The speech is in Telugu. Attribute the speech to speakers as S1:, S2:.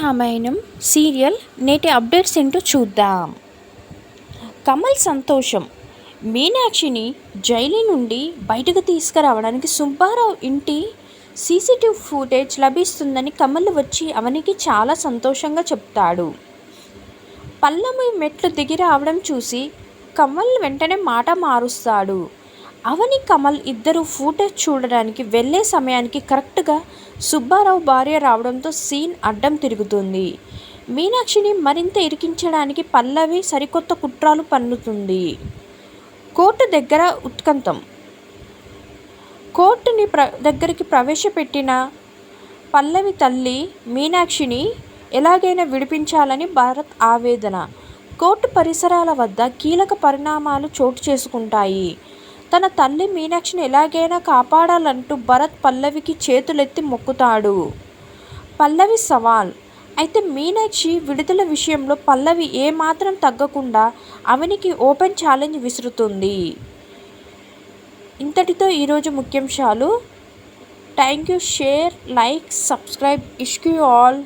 S1: రామాయణం సీరియల్ నేటి అప్డేట్స్ ఏంటో చూద్దాం. కమల్ సంతోషం. మీనాక్షిని జైలు నుండి బయటకు తీసుకురావడానికి సుబ్బారావు ఇంటి సీసీటీవీ ఫుటేజ్ లభిస్తుందని కమల్ వచ్చి అవనికి చాలా సంతోషంగా చెప్తాడు. పల్లవి మెట్లు దిగి రావడం చూసి కమల్ వెంటనే మాట మారుస్తాడు. అవని కమల్ ఇద్దరు ఫుటేజ్ చూడడానికి వెళ్ళే సమయానికి కరెక్ట్గా సుబ్బారావు భార్య రావడంతో సీన్ అడ్డం తిరుగుతుంది. మీనాక్షిని మరింత ఇరికించడానికి పల్లవి సరికొత్త కుట్రలు పన్నుతుంది. కోర్టు దగ్గర ఉత్కంఠం. కోర్టుని దగ్గరికి ప్రవేశపెట్టిన పల్లవి తల్లి మీనాక్షిని ఎలాగైనా విడిపించాలని భరత్ ఆవేదన. కోర్టు పరిసరాల వద్ద కీలక పరిణామాలు చోటు చేసుకుంటాయి. తన తల్లి మీనాక్షిని ఎలాగైనా కాపాడాలంటూ భరత్ పల్లవికి చేతులెత్తి మొక్కుతాడు. పల్లవి సవాల్. అయితే మీనాక్షి విడుదల విషయంలో పల్లవి ఏమాత్రం తగ్గకుండా అవనికి ఓపెన్ ఛాలెంజ్ విసురుతుంది. ఇంతటితో ఈరోజు ముఖ్యాంశాలు. Thank you. Share, like, subscribe. Ishq you all.